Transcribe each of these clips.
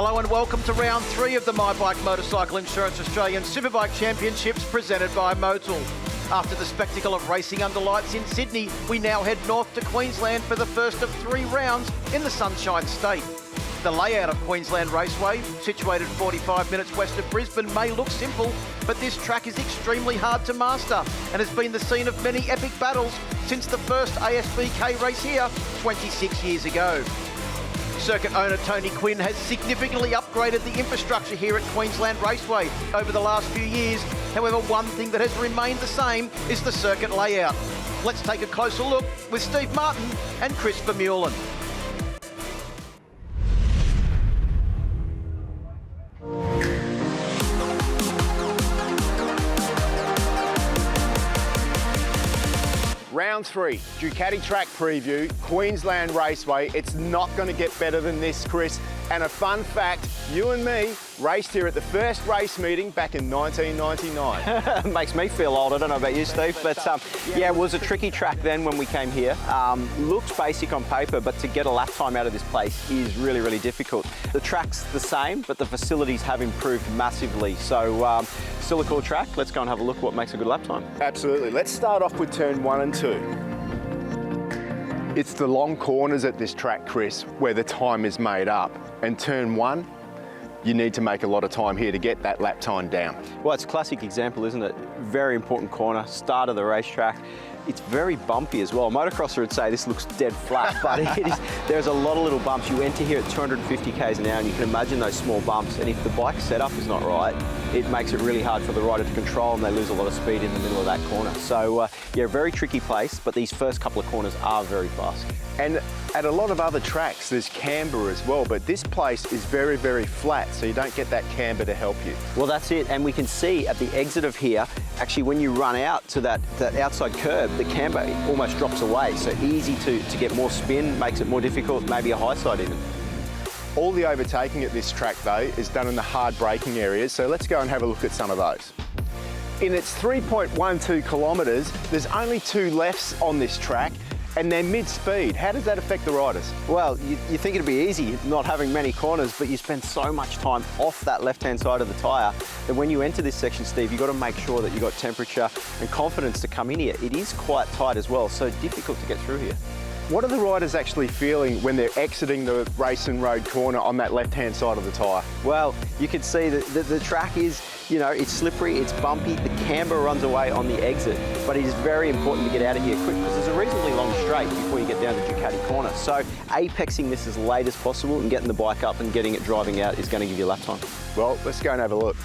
Hello and welcome to round 3 of the My Bike Motorcycle Insurance Australian Superbike Championships presented by Motul. After the spectacle of racing under lights in Sydney, we now head north to Queensland for the first of 3 rounds in the Sunshine State. The layout of Queensland Raceway, situated 45 minutes west of Brisbane, may look simple, but this track is extremely hard to master and has been the scene of many epic battles since the first ASBK race here 26 years ago. Circuit owner Tony Quinn has significantly upgraded the infrastructure here at Queensland Raceway over the last few years. However, one thing that has remained the same is the circuit layout. Let's take a closer look with Steve Martin and Chris Vermeulen. Round 3, Ducati track preview, Queensland Raceway. It's not going to get better than this, Chris. And a fun fact, you and me raced here at the first race meeting back in 1999. Makes me feel old. I don't know about you, Steve, but yeah, it was a tricky track then when we came here. Looks basic on paper, but to get a lap time out of this place is really, really difficult. The track's the same, but the facilities have improved massively. So still a cool track. Let's go and have a look at what makes a good lap time. Absolutely. Let's start off with turn 1 and 2. It's the long corners at this track, Chris, where the time is made up. And turn 1, you need to make a lot of time here to get that lap time down. Well, it's a classic example, isn't it? Very important corner, start of the racetrack. It's very bumpy as well. A motocrosser would say this looks dead flat, but it is, there's a lot of little bumps. You enter here at 250 k's an hour and you can imagine those small bumps. And if the bike setup is not right, it makes it really hard for the rider to control and they lose a lot of speed in the middle of that corner. So yeah, very tricky place, but these first couple of corners are very fast. And at a lot of other tracks, there's camber as well, but this place is very, very flat, so you don't get that camber to help you. Well, that's it, and we can see at the exit of here, actually when you run out to that outside curb, the camber almost drops away, so easy to get more spin, makes it more difficult, maybe a high side even. All the overtaking at this track, though, is done in the hard braking areas, so let's go and have a look at some of those. In its 3.12 kilometres, there's only 2 lefts on this track, and they're mid-speed. How does that affect the riders? Well, you think it'd be easy not having many corners, but you spend so much time off that left-hand side of the tyre that when you enter this section, Steve, you've got to make sure that you've got temperature and confidence to come in here. It is quite tight as well, so difficult to get through here. What are the riders actually feeling when they're exiting the race and road corner on that left-hand side of the tyre? Well, you can see that the track is, you know, it's slippery, it's bumpy, the camber runs away on the exit, but it is very important to get out of here quick because there's a reasonably long straight before you get down to Ducati corner. So apexing this as late as possible and getting the bike up and getting it driving out is going to give you lap time. Well, let's go and have a look.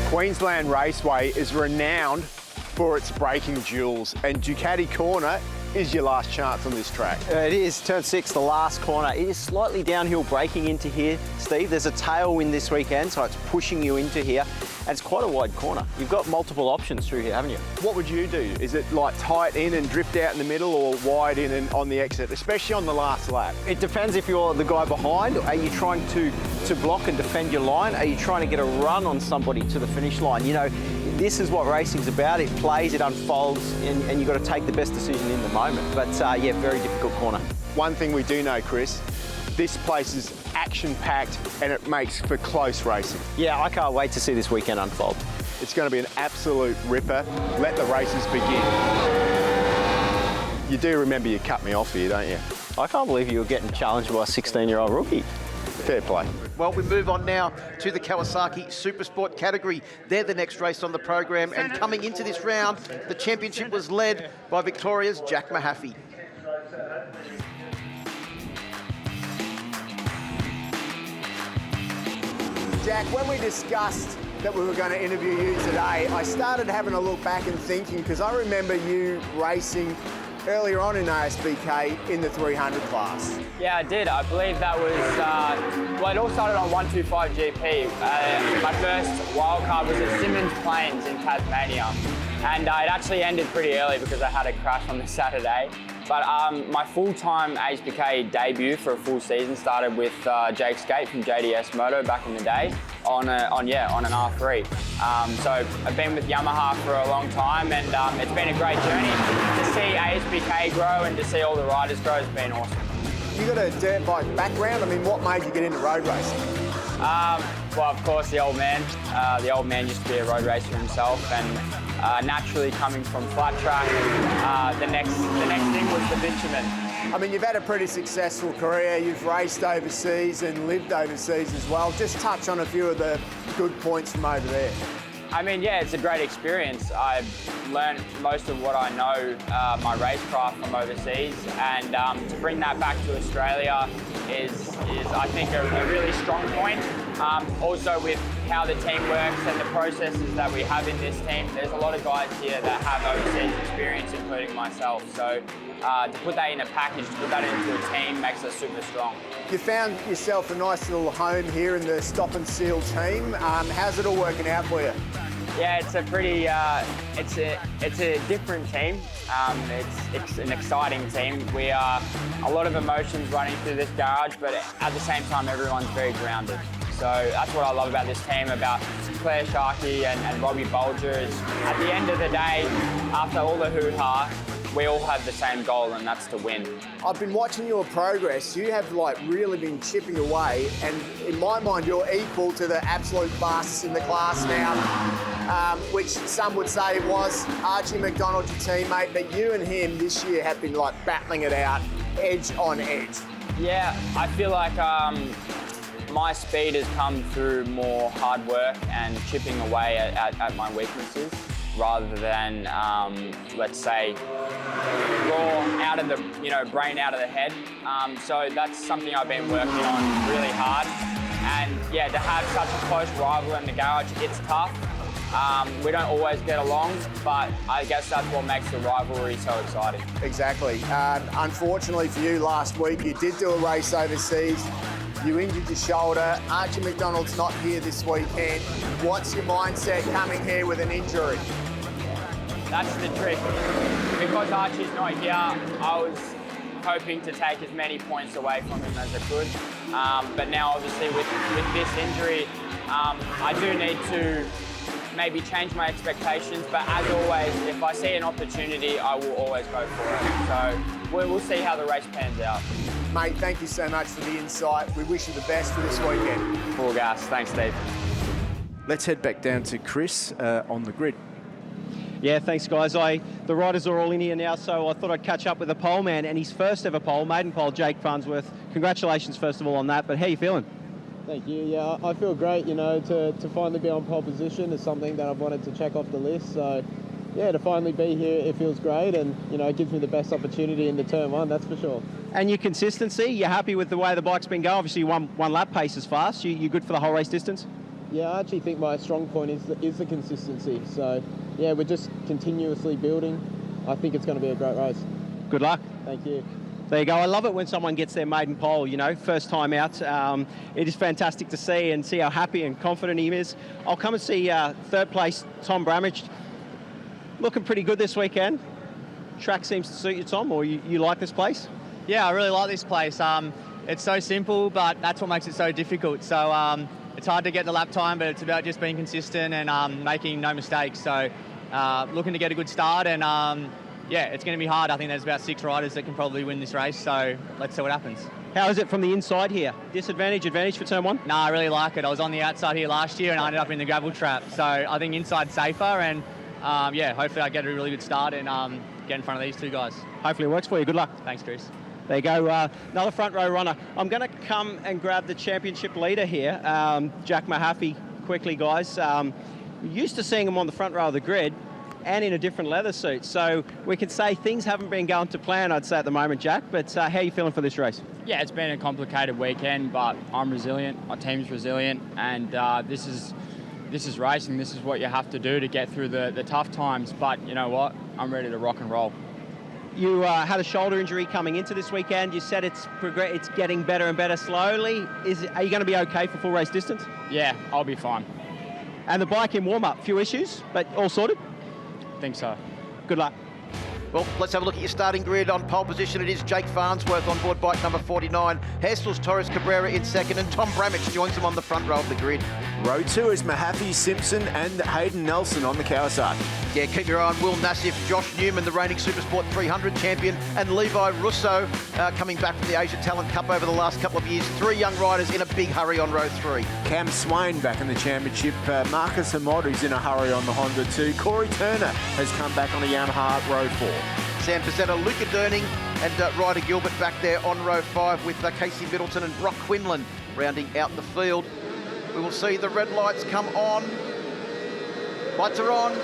Queensland Raceway is renowned for its braking duels, and Ducati corner is your last chance on this track. It is, turn 6, the last corner. It is slightly downhill braking into here, Steve. There's a tailwind this weekend, so it's pushing you into here, and it's quite a wide corner. You've got multiple options through here, haven't you? What would you do? Is it like tight in and drift out in the middle, or wide in and on the exit, especially on the last lap? It depends if you're the guy behind. Are you trying to block and defend your line? Are you trying to get a run on somebody to the finish line? You know, this is what racing's about. It plays, it unfolds, and you've got to take the best decision in the moment. But yeah, very difficult corner. One thing we do know, Chris, this place is action-packed and it makes for close racing. Yeah, I can't wait to see this weekend unfold. It's going to be an absolute ripper. Let the races begin. You do remember you cut me off here, don't you? I can't believe you were getting challenged by a 16-year-old rookie. Fair play. Well, we move on now to the Kawasaki Supersport category. They're the next race on the program, and coming into this round, the championship was led by Victoria's Jack Mahaffey. Jack, when we discussed that we were going to interview you today, I started having a look back and thinking, because I remember you racing earlier on in ASBK in the 300 class. Yeah, I did. I believe that was, well, it all started on 125 GP. My first wild card was at Simmons Plains in Tasmania. And it actually ended pretty early because I had a crash on the Saturday. But my full-time ASBK debut for a full season started with Jake Skate from JDS Moto back in the day on an R3. So I've been with Yamaha for a long time, and it's been a great journey. To see ASBK grow and to see all the riders grow has been awesome. you got a dirt bike background? I mean, what made you get into road racing? Well, of course, the old man. The old man used to be a road racer himself, and naturally coming from flat track, the next thing was the bitumen. I mean, you've had a pretty successful career. You've raced overseas and lived overseas as well. Just touch on a few of the good points from over there. I mean, yeah, it's a great experience. I've learned most of what I know, my racecraft from overseas, and to bring that back to Australia is I think, a really strong point. Also with how the team works and the processes that we have in this team, there's a lot of guys here that have overseas experience, including myself. So to put that in a package, to put that into a team makes us super strong. You found yourself a nice little home here in the Stop and Seal team. How's it all working out for you? Yeah, it's a pretty, it's a different team. It's an exciting team. We are a lot of emotions running through this garage, but at the same time, everyone's very grounded. So that's what I love about this team, about Claire Sharkey and Robbie Bolger, is at the end of the day, after all the hoo-ha, we all have the same goal, and that's to win. I've been watching your progress. You have really been chipping away, and in my mind, you're equal to the absolute fastest in the class now, which some would say was Archie McDonald, your teammate, but you and him this year have been battling it out, edge on edge. Yeah, I feel like my speed has come through more hard work and chipping away at my weaknesses, rather than, let's say, raw out of the, brain out of the head. So that's something I've been working on really hard. And yeah, to have such a close rival in the garage, it's tough. We don't always get along, but I guess that's what makes the rivalry so exciting. Exactly. Unfortunately for you, last week you did do a race overseas. You injured your shoulder. Archie McDonald's not here this weekend. What's your mindset coming here with an injury? That's the trick. Because Archie's not here, I was hoping to take as many points away from him as I could. But now, obviously, with this injury, I do need to maybe change my expectations. But as always, if I see an opportunity, I will always go for it. So we'll see how the race pans out. Mate, thank you so much for the insight. We wish you the best for this weekend. Full gas. Thanks, Steve. Let's head back down to Chris on the grid. Yeah, thanks, guys. The riders are all in here now, so I thought I'd catch up with the pole man and his first ever pole, maiden pole, Jake Farnsworth. Congratulations, first of all, on that, but how are you feeling? Thank you. Yeah, I feel great, to finally be on pole position is something that I've wanted to check off the list. So, yeah, to finally be here, it feels great, and, it gives me the best opportunity in the turn one, that's for sure. And your consistency, you're happy with the way the bike's been going? Obviously, one lap pace is fast. You good for the whole race distance? Yeah, I actually think my strong point is the consistency. So, yeah, we're just continuously building. I think it's going to be a great race. Good luck. Thank you. There you go. I love it when someone gets their maiden pole, first time out. It is fantastic to see and see how happy and confident he is. I'll come and see third place, Tom Bramage. Looking pretty good this weekend. Track seems to suit you, Tom, or you like this place? Yeah, I really like this place. It's so simple, but that's what makes it so difficult. So it's hard to get the lap time, but it's about just being consistent and making no mistakes. So looking to get a good start, and yeah, it's going to be hard. I think there's about 6 riders that can probably win this race, so let's see what happens. How is it from the inside here? Disadvantage, advantage for turn one? No, I really like it. I was on the outside here last year and I ended up in the gravel trap. So I think inside's safer, and yeah, hopefully I get a really good start and get in front of these two guys. Hopefully it works for you. Good luck. Thanks, Chris. There you go, another front row runner. I'm going to come and grab the championship leader here, Jack Mahaffey, quickly, guys. We're used to seeing him on the front row of the grid and in a different leather suit. So we could say things haven't been going to plan, I'd say, at the moment, Jack. But how are you feeling for this race? Yeah, it's been a complicated weekend, but I'm resilient. My team's resilient, and this is racing. This is what you have to do to get through the tough times. But you know what? I'm ready to rock and roll. You had a shoulder injury coming into this weekend. You said it's getting better and better slowly. Are you going to be okay for full race distance? Yeah, I'll be fine. And the bike in warm-up, few issues, but all sorted? Think so. Good luck. Well, let's have a look at your starting grid. On pole position, it is Jake Farnsworth on board bike number 49. Hessel's Torres Cabrera in second, and Tom Bramage joins him on the front row of the grid. Row 2 is Mahaffey, Simpson and Hayden Nelson on the Kawasaki. Yeah, keep your eye on Will Nassif, Josh Newman, the reigning Supersport 300 champion, and Levi Russo coming back from the Asia Talent Cup over the last couple of years. 3 young riders in a big hurry on row 3. Cam Swain back in the championship. Marcus Hamod, who's in a hurry on the Honda too. Corey Turner has come back on the Yamaha at row 4. Sam Pizzetto, Luca Durning and Ryder Gilbert back there on row 5 with Casey Middleton and Brock Quinlan rounding out the field. We will see the red lights come on. Lights are on.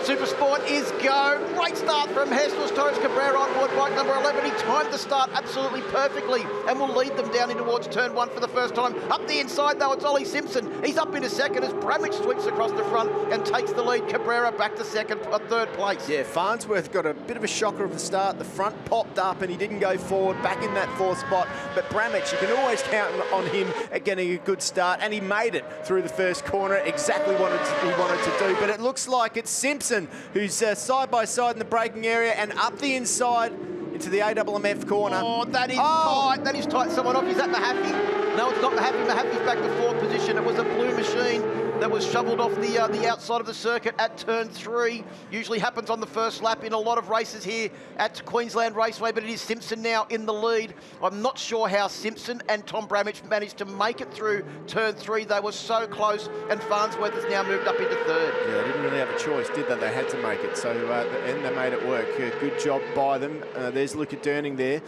Supersport is go. Great start from Jesus Torres Cabrera on board bike number 11. He timed the start absolutely perfectly and will lead them down in towards turn 1 for the first time. Up the inside though, it's Ollie Simpson. He's up into second as Bramich sweeps across the front and takes the lead. Cabrera back to third place. Yeah, Farnsworth got a bit of a shocker of the start. The front popped up and he didn't go forward, back in that 4th spot. But Bramich, you can always count on him at getting a good start, and he made it through the first corner, exactly what he wanted to do. But it looks like it's Simpson who's side by side in the braking area and up the inside into the AMF corner. Oh, that is tight. That is tight. Someone off. Is that Mahaffey? No, it's not Mahaffey. Mahaffey's back to 4th position. It was a blue machine that was shoveled off the outside of the circuit at turn 3. Usually happens on the first lap in a lot of races here at Queensland Raceway, but it is Simpson now in the lead. I'm not sure how Simpson and Tom Bramich managed to make it through turn 3. They were so close, and Farnsworth has now moved up into 3rd. Yeah, they didn't really have a choice, did they? They had to make it. So, and they made it work. Good job by them. There's Luca Durning there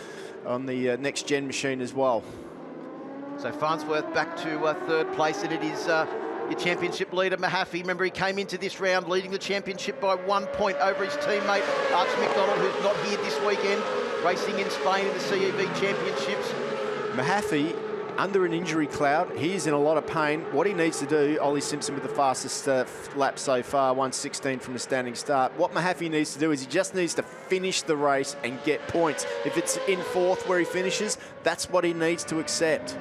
on the next-gen machine as well. So Farnsworth back to 3rd place, and it is your championship leader, Mahaffey. Remember, he came into this round leading the championship by 1 point over his teammate, Arch McDonald, who's not here this weekend, racing in Spain in the CEV Championships. Mahaffey, under an injury cloud, he's in a lot of pain. What he needs to do, Ollie Simpson with the fastest lap so far, 1:16 from a standing start. What Mahaffey needs to do is he just needs to finish the race and get points. If it's in 4th where he finishes, that's what he needs to accept.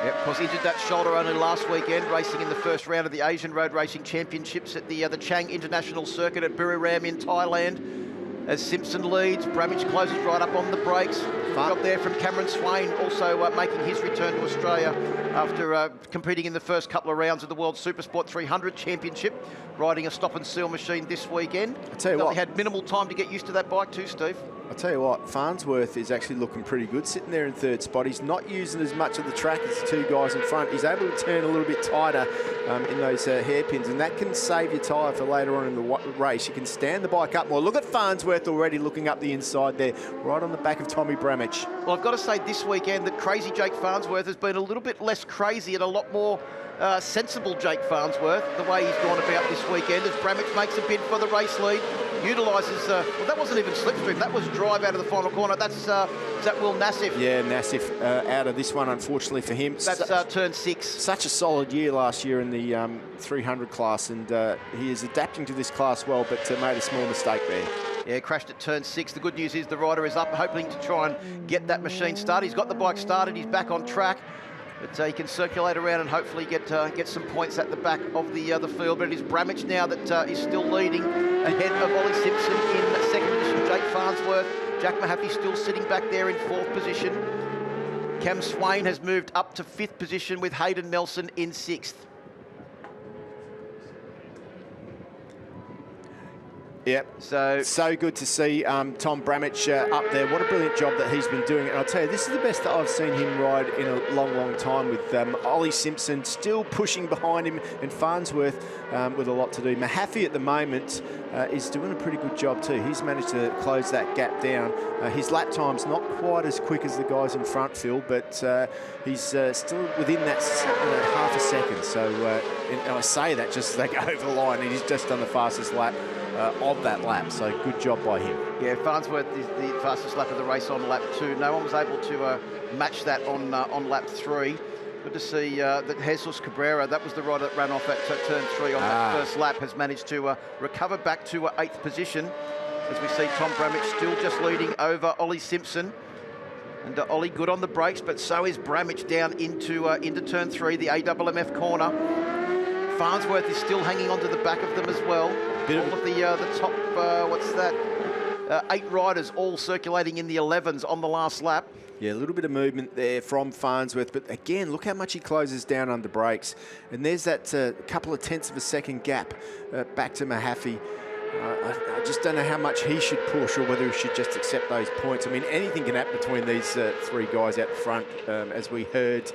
Yep, of course, he did that shoulder only last weekend, racing in the first round of the Asian Road Racing Championships at the Chang International Circuit at Buriram in Thailand. As Simpson leads, Bramich closes right up on the brakes. Got there from Cameron Swain, also making his return to Australia after competing in the first couple of rounds of the World Supersport 300 Championship, riding a stop and seal machine this weekend. I tell you what, he had minimal time to get used to that bike too, Steve. I'll tell you what, Farnsworth is actually looking pretty good sitting there in 3rd spot. He's not using as much of the track as the 2 guys in front. He's able to turn a little bit tighter in those hairpins, and that can save your tyre for later on in the race. You can stand the bike up more. Look at Farnsworth already looking up the inside there, right on the back of Tommy Bramich. Well, I've got to say this weekend that crazy Jake Farnsworth has been a little bit less crazy and a lot more sensible Jake Farnsworth, the way he's gone about this weekend as Bramich makes a bid for the race lead. Utilises, well, that wasn't even slipstream, that was drive out of the final corner. That's is that Will Nassif. Yeah, Nassif out of this one, unfortunately for him. That's turn 6. Such a solid year last year in the 300 class, and he is adapting to this class well, but made a small mistake there. Yeah, crashed at turn 6. The good news is the rider is up, hoping to try and get that machine started. He's got the bike started, he's back on track. But he can circulate around and hopefully get some points at the back of the field. But it is Bramich now that is still leading ahead of Ollie Simpson in 2nd position. Jake Farnsworth, Jack Mahaffey still sitting back there in 4th position. Cam Swain has moved up to 5th position with Hayden Nelson in 6th. Yep. So good to see Tom Bramich up there. What a brilliant job that he's been doing. And I'll tell you, this is the best that I've seen him ride in a long, long time, with Ollie Simpson still pushing behind him and Farnsworth with a lot to do. Mahaffey at the moment is doing a pretty good job too. He's managed to close that gap down. His lap time's not quite as quick as the guys in front, Phil, but he's still within that half a second. So, and I say that just as they go over the line, and he's just done the fastest lap of that lap, so good job by him. Yeah, Farnsworth is the fastest lap of the race on lap 2. No one was able to match that on lap 3. Good to see that Jesus Cabrera, that was the rider that ran off at turn 3 on that first lap, has managed to recover back to 8th position. As we see Tom Bramich still just leading over Ollie Simpson. And Ollie good on the brakes, but so is Bramich down into turn 3, the AMF corner. Farnsworth is still hanging onto the back of them as well. All of the top, 8 riders all circulating in the 11s on the last lap. Yeah, a little bit of movement there from Farnsworth, but again, look how much he closes down under brakes. And there's that couple of tenths of a second gap back to Mahaffey. I just don't know how much he should push or whether he should just accept those points. I mean, anything can happen between these three guys out front, as we heard.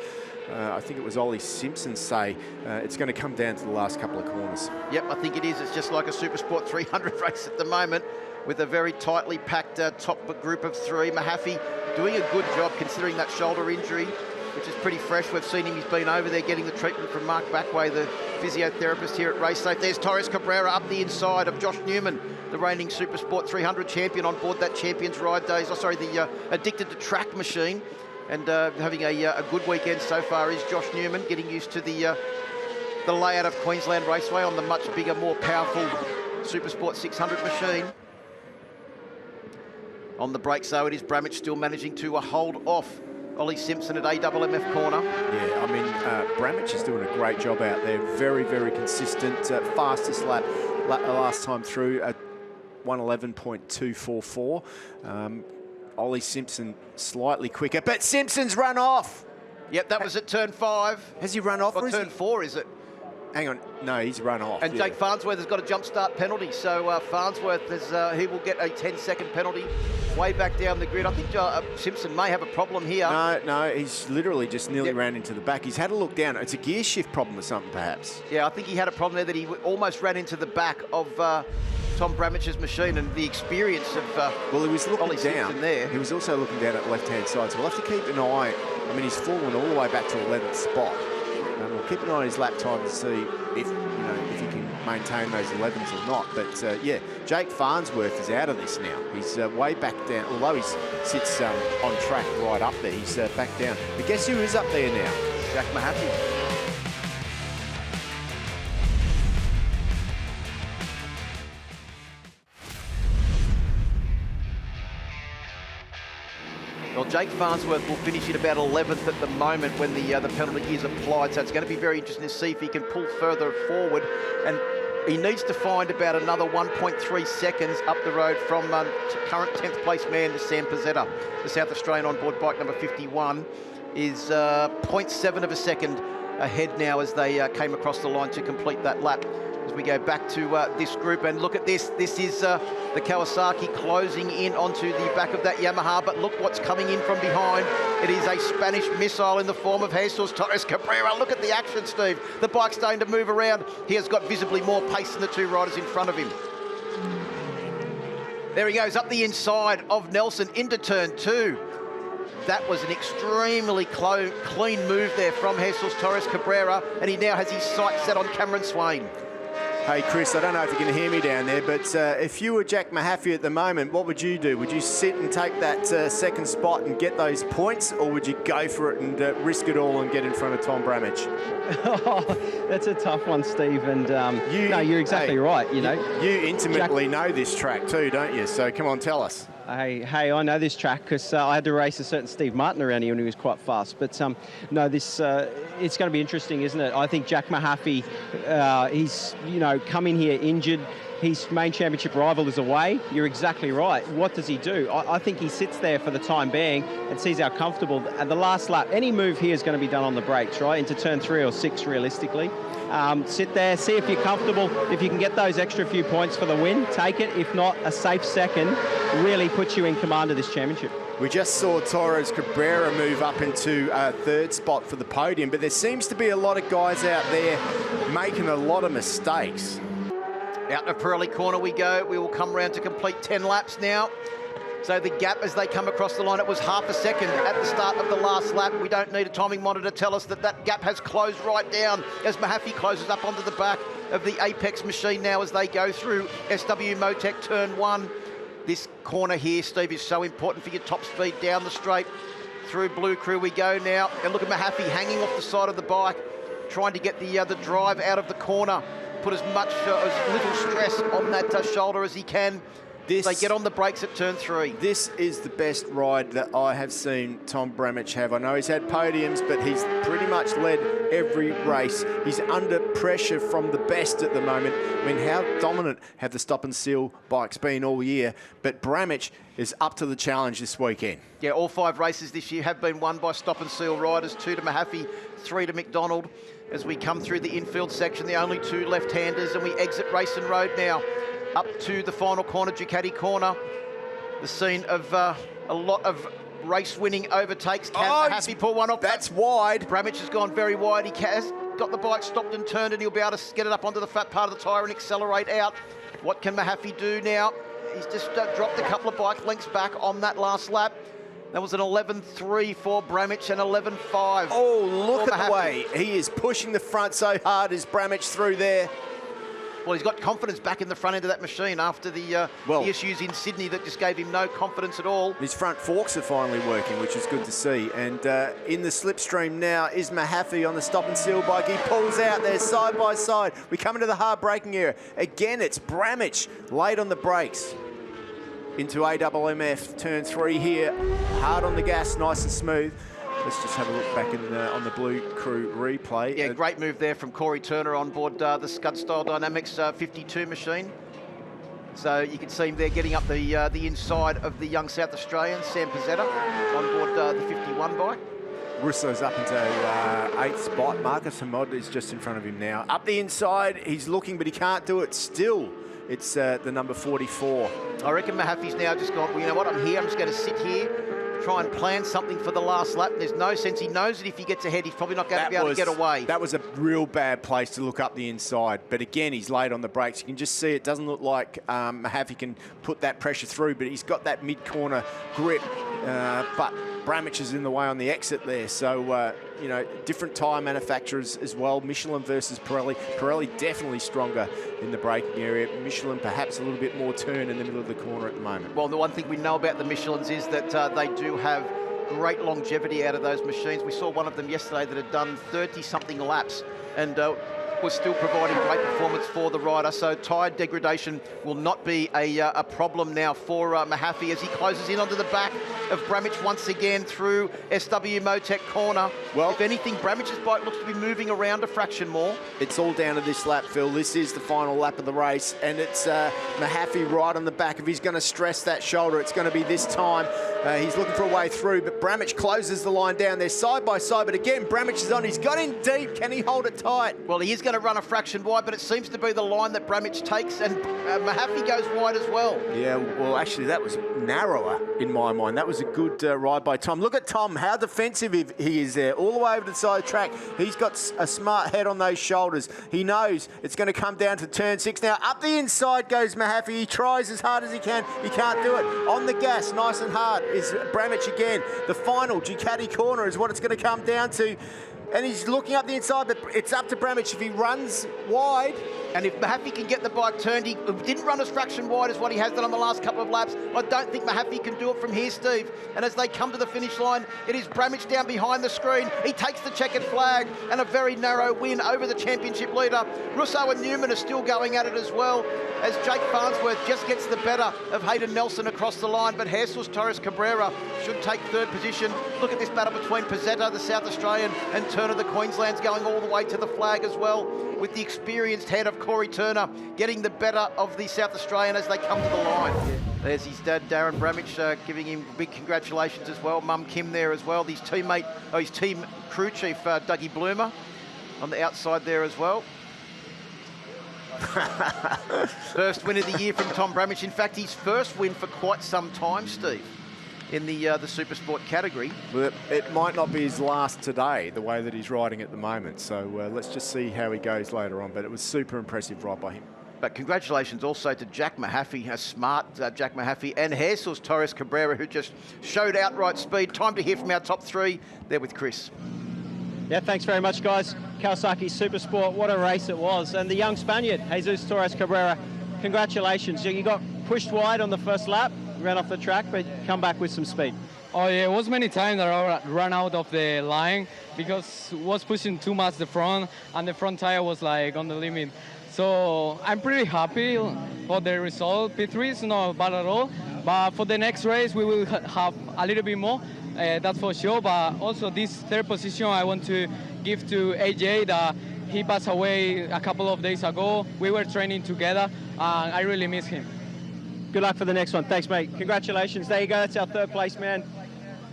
I think it was Ollie Simpson say it's going to come down to the last couple of corners. Yep, I think it is. It's just like a Supersport 300 race at the moment with a very tightly packed top group of three. Mahaffey doing a good job considering that shoulder injury, which is pretty fresh. We've seen him, he's been over there getting the treatment from Mark Backway, the physiotherapist here at Race Safe. There's Torres Cabrera up the inside of Josh Newman, the reigning Supersport 300 champion on board that Champions Ride Days, the Addicted to Track machine. And having a good weekend so far is Josh Newman, getting used to the layout of Queensland Raceway on the much bigger, more powerful Supersport 600 machine. On the brakes, though, it is Bramich still managing to hold off Ollie Simpson at AMMF corner. Yeah, I mean, Bramich is doing a great job out there. Very, very consistent. Fastest lap last time through at 1:11.244. Ollie Simpson slightly quicker, but Simpson's run off. Yep, that was at turn 5. Has he run off? Or turn 4, is it? Hang on, no, he's run off. And Jake Farnsworth has got a jump start penalty, so Farnsworth he will get a 10-second penalty way back down the grid. I think Simpson may have a problem here. No, he's literally just nearly ran into the back. He's had a look down. It's a gear shift problem or something, perhaps. Yeah, I think he had a problem there that he almost ran into the back of Tom Bramich's machine, and the experience of well, he was looking Ollie down Simpson there. He was also looking down at the left-hand side, so we'll have to keep an eye. I mean, he's fallen all the way back to 11th spot. We'll keep an eye on his lap time to see if he can maintain those 11s or not. But yeah, Jake Farnsworth is out of this now. He's way back down. Although he sits on track right up there, he's back down. But guess who is up there now? Jack Mahaffey. Well, Jake Farnsworth will finish at about 11th at the moment when the penalty is applied, so it's going to be very interesting to see if he can pull further forward. And he needs to find about another 1.3 seconds up the road from current 10th place man Sam Pizzetta. The South Australian on board bike number 51 is 0.7 of a second ahead now as they came across the line to complete that lap. As we go back to this group and look at this. This is the Kawasaki closing in onto the back of that Yamaha, but look what's coming in from behind. It is a Spanish missile in the form of Jesus Torres Cabrera. Look at the action, Steve. The bike's starting to move around. He has got visibly more pace than the two riders in front of him. There he goes, up the inside of Nelson into turn 2. That was an extremely clean move there from Jesus Torres Cabrera, and he now has his sights set on Cameron Swain. Hey, Chris, I don't know if you can hear me down there, but if you were Jack Mahaffey at the moment, what would you do? Would you sit and take that second spot and get those points, or would you go for it and risk it all and get in front of Tom Bramich? That's a tough one, Steve, and no, you're exactly right. You intimately know this track too, don't you? So come on, tell us. Hey, I know this track because I had to race a certain Steve Martin around here when he was quite fast. But no, this it's going to be interesting, isn't it? I think Jack Mahaffey, he's come in here injured. His main championship rival is away. You're exactly right. What does he do? I think he sits there for the time being and sees how comfortable. At the last lap, any move here is going to be done on the brakes, right? Into turn 3 or 6, realistically. Sit there, see if you're comfortable. If you can get those extra few points for the win, take it. If not, a safe second really puts you in command of this championship. We just saw Torres Cabrera move up into 3rd spot for the podium, but there seems to be a lot of guys out there making a lot of mistakes. Out of Pirelli corner we go. We will come round to complete 10 laps now. So the gap as they come across the line, it was half a second at the start of the last lap. We don't need a timing monitor to tell us that that gap has closed right down as Mahaffey closes up onto the back of the Apex machine now as they go through SW Motec turn 1. This corner here, Steve, is so important for your top speed down the straight. Through Blue Crew we go now. And look at Mahaffey hanging off the side of the bike, trying to get the drive out of the corner. Put as little stress on that shoulder as he can. They get on the brakes at turn 3. This is the best ride that I have seen Tom Bramich have. I know he's had podiums, but he's pretty much led every race. He's under pressure from the best at the moment. I mean, how dominant have the stop and seal bikes been all year? But Bramich is up to the challenge this weekend. Yeah, all 5 races this year have been won by stop and seal riders. 2 to Mahaffey, 3 to McDonald. As we come through the infield section, the only 2 left-handers, and we exit Racing Road now. Up to the final corner, Ducati corner. The scene of a lot of race-winning overtakes. Can Mahaffey pull one off? That's wide. Bramich has gone very wide. He has got the bike stopped and turned, and he'll be able to get it up onto the flat part of the tyre and accelerate out. What can Mahaffey do now? He's just dropped a couple of bike lengths back on that last lap. That was an 11.3 for Bramich and 11.5. Oh, look at the way he is pushing the front so hard as Bramich through there. Well, he's got confidence back in the front end of that machine after the issues in Sydney that just gave him no confidence at all. His front forks are finally working, which is good to see. And in the slipstream now is Mahaffey on the stop and seal bike. He pulls out there side by side. We come into the hard braking area. Again, it's Bramich late on the brakes. Into AMMF, turn 3 here. Hard on the gas, nice and smooth. Let's just have a look back on the Blue Crew replay. Yeah, great move there from Corey Turner on board the Scud Style Dynamics 52 machine. So you can see him there getting up the inside of the young South Australian, Sam Pizzetta, on board the 51 bike. Russo's up into 8th spot. Marcus Hamod is just in front of him now. Up the inside, he's looking, but he can't do it still. It's the number 44. I reckon Mahaffey's now just gone, well, you know what, I'm here, I'm just going to sit here, try and plan something for the last lap. There's no sense. He knows that if he gets ahead, he's probably not going to be able to get away. That was a real bad place to look up the inside. But again, he's late on the brakes. You can just see it doesn't look like Mahaffey can put that pressure through, but he's got that mid-corner grip. But Bramich is in the way on the exit there. So, you know, different tyre manufacturers as well. Michelin versus Pirelli. Pirelli definitely stronger in the braking area. Michelin perhaps a little bit more turn in the middle of the corner at the moment. Well, the one thing we know about the Michelins is that they do have great longevity out of those machines. We saw one of them yesterday that had done 30-something laps and was still providing great performance for the rider. So tyre degradation will not be a problem now for Mahaffey as he closes in onto the back of Bramich once again through SW Motec corner. Well, if anything, Bramich's bike looks to be moving around a fraction more. It's all down to this lap, Phil. This is the final lap of the race, and it's Mahaffey right on the back. If he's going to stress that shoulder, it's going to be this time. He's looking for a way through, but Bramich closes the line down there side by side. But again, Bramich is on. He's got in deep. Can he hold it tight? Well, he is going to run a fraction wide, but it seems to be the line that Bramich takes, and Mahaffey goes wide as well. Yeah, well, actually, that was narrower in my mind. That was a good ride by Tom. Look at Tom, how defensive he is there, all the way over to the side of the track. He's got a smart head on those shoulders. He knows it's going to come down to turn 6. Now, up the inside goes Mahaffey. He tries as hard as he can. He can't do it. On the gas, nice and hard, is Bramich again. The final Ducati corner is what it's going to come down to. And he's looking up the inside, but it's up to Bramich. If he runs wide, and if Mahaffey can get the bike turned, he didn't run as fraction wide as what he has done on the last couple of laps. I don't think Mahaffey can do it from here, Steve. And as they come to the finish line, it is Bramich down behind the screen. He takes the checkered flag and a very narrow win over the championship leader. Russo and Newman are still going at it as well, as Jake Farnsworth just gets the better of Hayden Nelson across the line, but Jesus Torres Cabrera should take 3rd position. Look at this battle between Pizzetta, the South Australian, and Turner, the Queensland's, going all the way to the flag as well, with the experienced head of Corey Turner getting the better of the South Australian as they come to the line. There's his dad, Darren Bramich, giving him big congratulations as well. Mum Kim there as well. His teammate, his team crew chief, Dougie Bloomer, on the outside there as well. First win of the year from Tom Bramich. In fact, his first win for quite some time, Steve, in the Supersport category. Well, it might not be his last today, the way that he's riding at the moment. So let's just see how he goes later on. But it was super impressive ride by him. But congratulations also to Jack Mahaffey, a smart Jack Mahaffey, and Jesus Torres Cabrera, who just showed outright speed. Time to hear from our top 3. There with Chris. Yeah, thanks very much, guys. Kawasaki Supersport, what a race it was. And the young Spaniard, Jesus Torres Cabrera, congratulations. You got pushed wide on the first lap, ran off the track, but come back with some speed. Oh yeah, it was many times that I ran out of the line because was pushing too much the front, and the front tire was like on the limit. So I'm pretty happy for the result. P3 is not bad at all, but for the next race we will have a little bit more, that's for sure. But also this third position I want to give to AJ, that he passed away a couple of days ago. We were training together and I really miss him. Good luck for the next one. Thanks, mate. Congratulations. There you go. That's our third place man.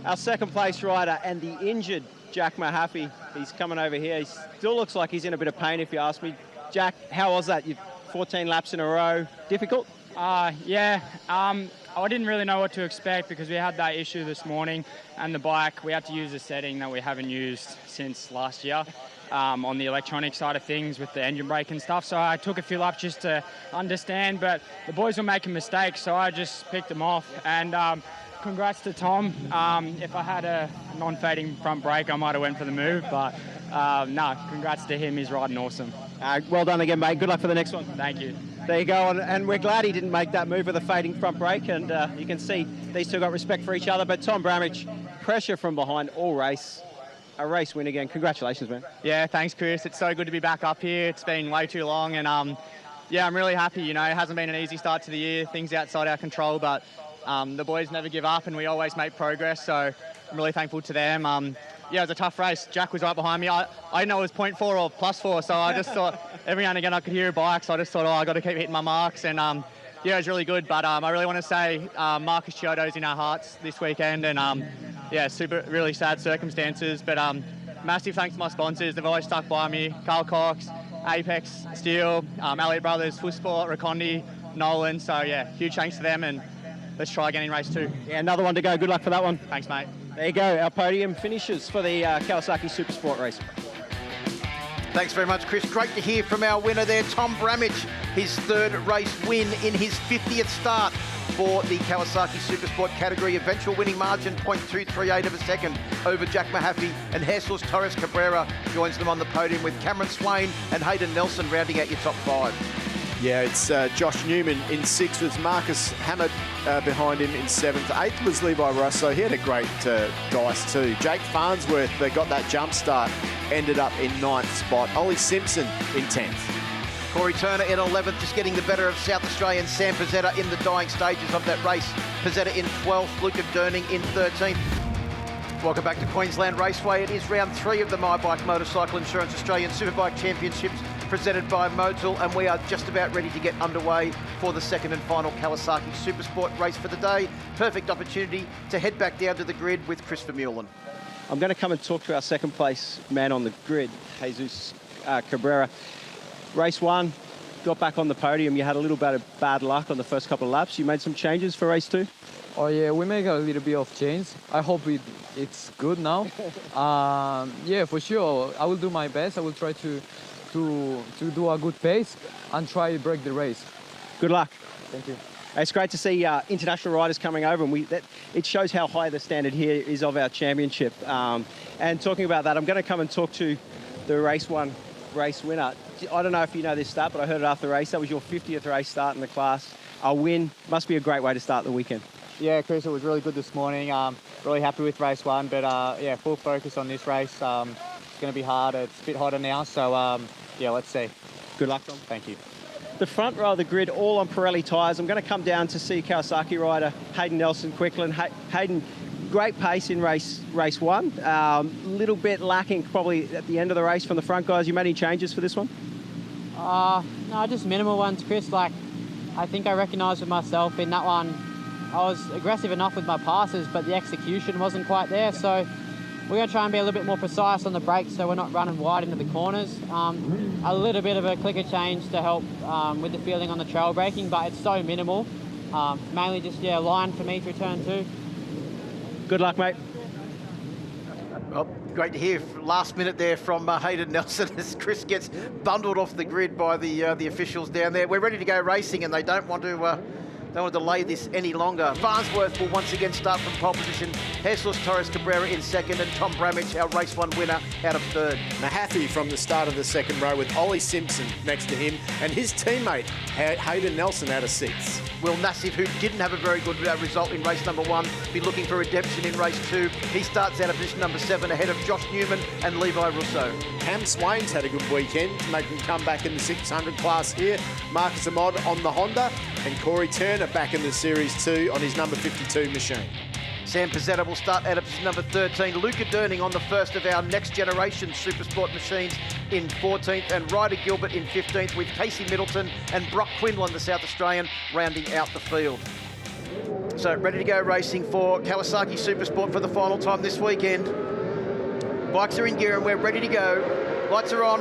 Our second place rider and the injured Jack Mahaffey. He's coming over here. He still looks like he's in a bit of pain, if you ask me. Jack, how was that? You've 14 laps in a row. Difficult? Yeah. I didn't really know what to expect because we had that issue this morning, and the bike, we had to use a setting that we haven't used since last year on the electronic side of things with the engine brake and stuff. So I took a few laps just to understand, but the boys were making mistakes, so I just picked them off. And congrats to Tom. If I had a non-fading front brake, I might have went for the move, but no, congrats to him. He's riding awesome. Well done again, mate. Good luck for the next one. Thank you. There you go, and we're glad he didn't make that move with a fading front brake, and you can see these two got respect for each other. But Tom Bramich, pressure from behind all race, a race win again. Congratulations, man. Yeah, thanks, Chris. It's so good to be back up here. It's been way too long, and yeah, I'm really happy. You know, it hasn't been an easy start to the year. Things outside our control, but the boys never give up, and we always make progress. So I'm really thankful to them. Yeah, it was a tough race. Jack was right behind me. I didn't know it was 0.4 or +4, so I just thought every now and again I could hear a bike, so I just thought, I got to keep hitting my marks. And yeah, it was really good. But I really want to say Marcus Chiodo's in our hearts this weekend, and yeah, really sad circumstances. But massive thanks to my sponsors. They've always stuck by me. Carl Cox, Apex Steel, Elliott Brothers, Fullsport, Racondi, Nolan. So yeah, huge thanks to them, and let's try again in race 2. Yeah, another one to go. Good luck for that one. Thanks, mate. There you go, our podium finishes for the Kawasaki Supersport race. Thanks very much, Chris. Great to hear from our winner there, Tom Bramich. His third race win in his 50th start for the Kawasaki Supersport category. Eventual winning margin, 0.238 of a second over Jack Mahaffey, and Jesus Torres Cabrera joins them on the podium with Cameron Swain and Hayden Nelson rounding out your top 5. Yeah, it's Josh Newman in 6th with Marcus Hammett behind him in 7th. 8th was Levi Russo. He had a great dice too. Jake Farnsworth got that jump start, ended up in 9th spot. Ollie Simpson in 10th. Corey Turner in 11th, just getting the better of South Australian Sam Pizzetta in the dying stages of that race. Pizzetta in 12th, Luca Durning in 13th. Welcome back to Queensland Raceway. It is round 3 of the My Bike Motorcycle Insurance Australian Superbike Championships presented by Motul, and we are just about ready to get underway for the second and final Kawasaki Supersport race for the day. Perfect opportunity to head back down to the grid with Chris Vermeulen. I'm going to come and talk to our second place man on the grid, Jesus Cabrera. Race 1, got back on the podium. You had a little bit of bad luck on the first couple of laps. You made some changes for race 2? Oh yeah, we make a little bit of change. I hope it's good now. Yeah, for sure. I will do my best. I will try to do a good pace and try to break the race. Good luck. Thank you. It's great to see international riders coming over, and it shows how high the standard here is of our championship. And talking about that, I'm going to come and talk to the race 1 race winner. I don't know if you know this stat, but I heard it after the race. That was your 50th race start in the class. A win must be a great way to start the weekend. Yeah, Chris, it was really good this morning. Really happy with race 1, but yeah, full focus on this race. It's going to be hard. It's a bit hotter now, so yeah, let's see. Good luck, Tom. Thank you. The front row of the grid, all on Pirelli tyres. I'm going to come down to see Kawasaki rider Hayden Nelson quickly. And Hayden, great pace in race 1. Little bit lacking probably at the end of the race from the front guys. You made any changes for this one? No, just minimal ones, Chris. Like, I think I recognised with myself in that one, I was aggressive enough with my passes, but the execution wasn't quite there. So we're going to try and be a little bit more precise on the brakes so we're not running wide into the corners. A little bit of a clicker change to help with the feeling on the trail braking, but it's so minimal. Mainly just, yeah, line for me through turn 2. Good luck, mate. Well, great to hear last minute there from Hayden Nelson as Chris gets bundled off the grid by the officials down there. We're ready to go racing, and they don't want to Don't want to delay this any longer. Farnsworth will once again start from pole position. Jesus Torres Cabrera in second, and Tom Bramich, our race 1 winner, out of third. Mahaffey from the start of the second row with Ollie Simpson next to him, and his teammate Hayden Nelson out of 6th. Will Nassif, who didn't have a very good result in race number 1, be looking for redemption in race 2. He starts out of position number 7 ahead of Josh Newman and Levi Rousseau. Cam Swain's had a good weekend to make him come back in the 600 class here. Marcus Amod on the Honda, and Corey Turner back in the Series 2 on his number 52 machine. Sam Pizzetta will start out of position number 13. Luca Durning on the first of our next generation Supersport machines in 14th, and Ryder Gilbert in 15th, with Casey Middleton and Brock Quinlan, the South Australian, rounding out the field. So ready to go racing for Kawasaki Supersport for the final time this weekend. Bikes are in gear and we're ready to go. Lights are on.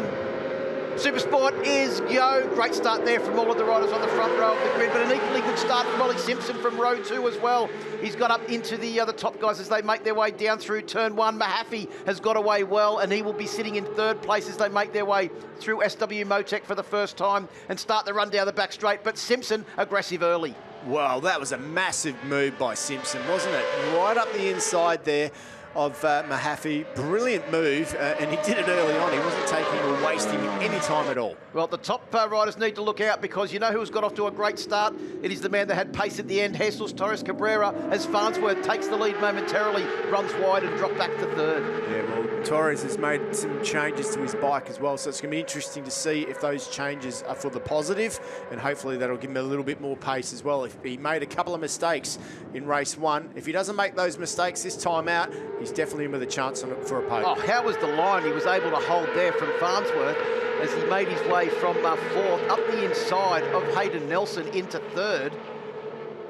Supersport is go. Great start there from all of the riders on the front row of the grid, but an equally good start from Ollie Simpson from row 2 as well. He's got up into the top guys as they make their way down through turn 1. Mahaffey has got away well, and he will be sitting in 3rd place as they make their way through SW Motec for the first time and start the run down the back straight. But Simpson aggressive early. Well, that was a massive move by Simpson, wasn't it? Right up the inside there of Mahaffey. Brilliant move, and he did it early on. He wasn't taking or wasting any time at all. Well, the top riders need to look out, because you know who's got off to a great start? It is the man that had pace at the end, Jesus Torres Cabrera, as Farnsworth takes the lead momentarily, runs wide and dropped back to 3rd. Yeah, well, Torres has made some changes to his bike as well, so it's going to be interesting to see if those changes are for the positive, and hopefully that'll give him a little bit more pace as well. If he made a couple of mistakes in race 1, if he doesn't make those mistakes this time out, he's definitely in with a chance for a podium. Oh, how was the line he was able to hold there from Farnsworth as he made his way from 4th up the inside of Hayden Nelson into 3rd.